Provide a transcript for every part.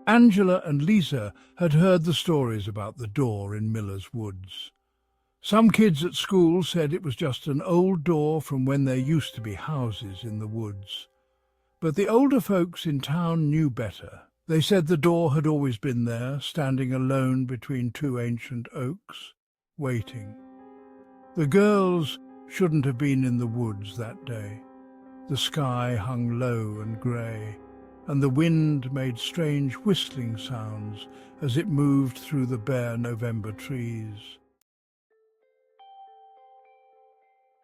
Angela and Lisa had heard the stories about the door in Miller's Woods. Some kids at school said it was just an old door from when there used to be houses in the woods. But the older folks in town knew better. They said the door had always been there, standing alone between two ancient oaks, waiting. The girls shouldn't have been in the woods that day. The sky hung low and grey, and the wind made strange whistling sounds as it moved through the bare November trees.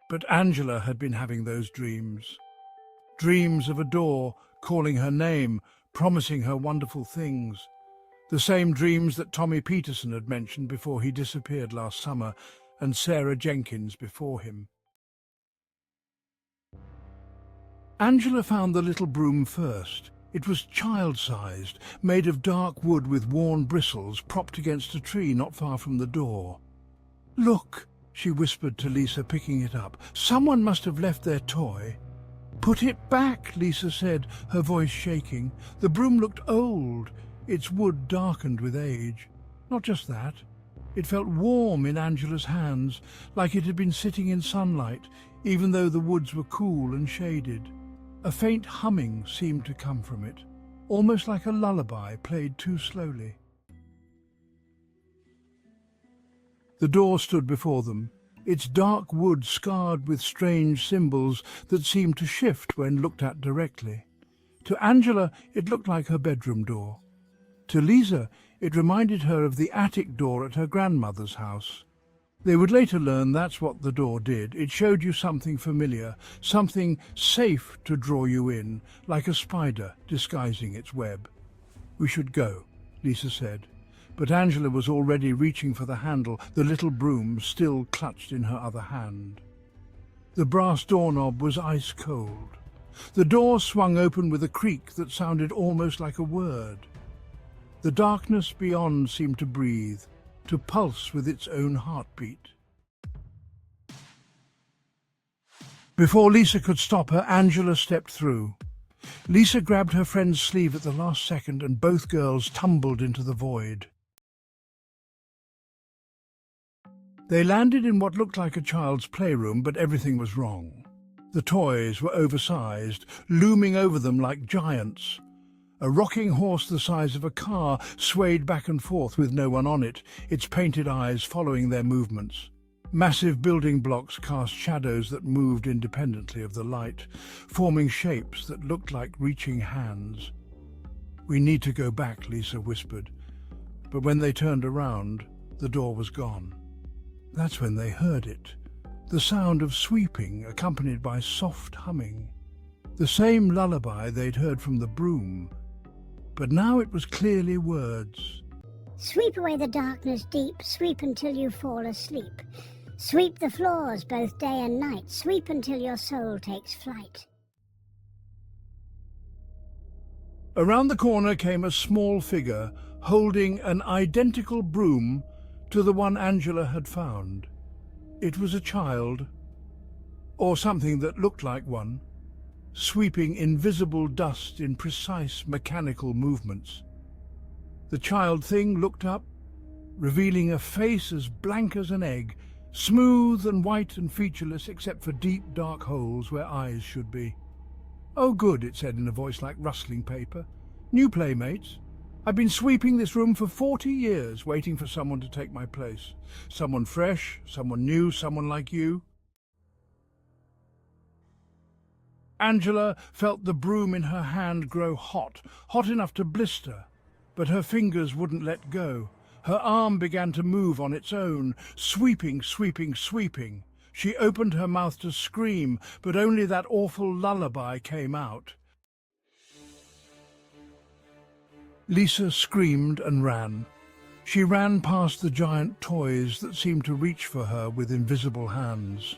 But Angela had been having those dreams. Dreams of a door calling her name, promising her wonderful things. The same dreams that Tommy Peterson had mentioned before he disappeared last summer, and Sarah Jenkins before him. Angela found the little broom first. It was child-sized, made of dark wood with worn bristles, propped against a tree not far from the door. "Look," she whispered to Lisa, picking it up. "Someone must have left their toy." "Put it back," Lisa said, her voice shaking. The broom looked old, its wood darkened with age. Not just that. It felt warm in Angela's hands, like it had been sitting in sunlight, even though the woods were cool and shaded. A faint humming seemed to come from it, almost like a lullaby played too slowly. The door stood before them, its dark wood scarred with strange symbols that seemed to shift when looked at directly. To Angela, it looked like her bedroom door. To Lisa, it reminded her of the attic door at her grandmother's house. They would later learn that's what the door did. It showed you something familiar, something safe to draw you in, like a spider disguising its web. "We should go," Lisa said. But Angela was already reaching for the handle, the little broom still clutched in her other hand. The brass doorknob was ice cold. The door swung open with a creak that sounded almost like a word. The darkness beyond seemed to breathe, to pulse with its own heartbeat. Before Lisa could stop her, Angela stepped through. Lisa grabbed her friend's sleeve at the last second, and both girls tumbled into the void. They landed in what looked like a child's playroom, but everything was wrong. The toys were oversized, looming over them like giants. A rocking horse the size of a car swayed back and forth with no one on it, its painted eyes following their movements. Massive building blocks cast shadows that moved independently of the light, forming shapes that looked like reaching hands. "We need to go back," Lisa whispered. But when they turned around, the door was gone. That's when they heard it. The sound of sweeping, accompanied by soft humming. The same lullaby they'd heard from the broom. But now it was clearly words. "Sweep away the darkness deep, sweep until you fall asleep. Sweep the floors both day and night, sweep until your soul takes flight." Around the corner came a small figure, holding an identical broom to the one Angela had found. It was a child, or something that looked like one, sweeping invisible dust in precise mechanical movements. The child thing looked up, revealing a face as blank as an egg, smooth and white and featureless except for deep dark holes where eyes should be. "Oh good," it said in a voice like rustling paper. "New playmates? I've been sweeping this room for 40 years, waiting for someone to take my place. Someone fresh, someone new, someone like you." Angela felt the broom in her hand grow hot, hot enough to blister, but her fingers wouldn't let go. Her arm began to move on its own, sweeping, sweeping, sweeping. She opened her mouth to scream, but only that awful lullaby came out. Lisa screamed and ran. She ran past the giant toys that seemed to reach for her with invisible hands,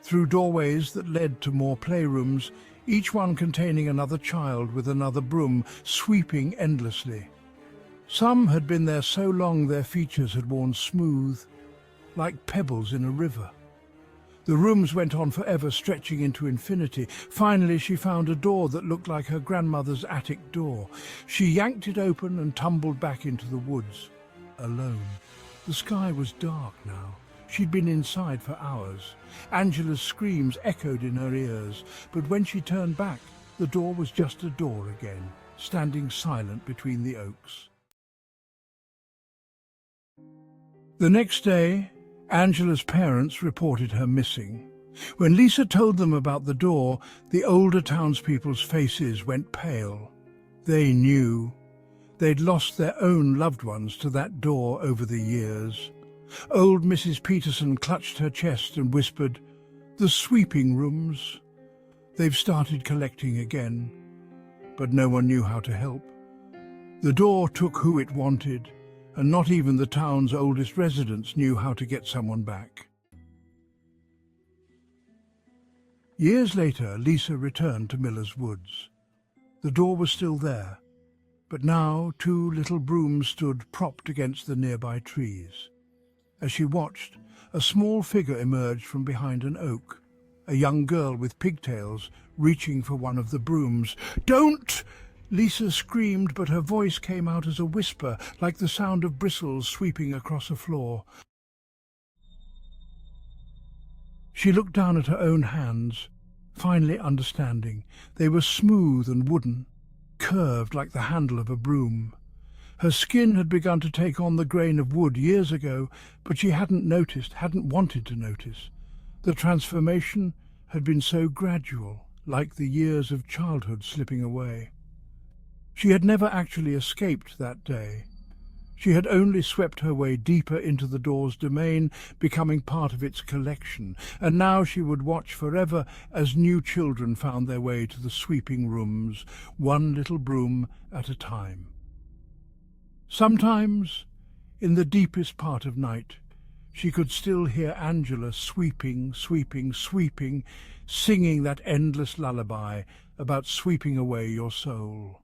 through doorways that led to more playrooms, each one containing another child with another broom, sweeping endlessly. Some had been there so long their features had worn smooth, like pebbles in a river. The rooms went on forever, stretching into infinity. Finally, she found a door that looked like her grandmother's attic door. She yanked it open and tumbled back into the woods, alone. The sky was dark now. She'd been inside for hours. Angela's screams echoed in her ears, but when she turned back, the door was just a door again, standing silent between the oaks. The next day, Angela's parents reported her missing. When Lisa told them about the door, the older townspeople's faces went pale. They knew. They'd lost their own loved ones to that door over the years. Old Mrs. Peterson clutched her chest and whispered, "The sweeping rooms. They've started collecting again." But no one knew how to help. The door took who it wanted, and not even the town's oldest residents knew how to get someone back. Years later, Lisa returned to Miller's Woods. The door was still there, but now 2 little brooms stood propped against the nearby trees. As she watched, a small figure emerged from behind an oak, a young girl with pigtails reaching for one of the brooms. "Don't!" Lisa screamed, but her voice came out as a whisper, like the sound of bristles sweeping across a floor. She looked down at her own hands, finally understanding. They were smooth and wooden, curved like the handle of a broom. Her skin had begun to take on the grain of wood years ago, but she hadn't noticed, hadn't wanted to notice. The transformation had been so gradual, like the years of childhood slipping away. She had never actually escaped that day. She had only swept her way deeper into the door's domain, becoming part of its collection, and now she would watch forever as new children found their way to the sweeping rooms, one little broom at a time. Sometimes, in the deepest part of night, she could still hear Angela sweeping, sweeping, sweeping, singing that endless lullaby about sweeping away your soul.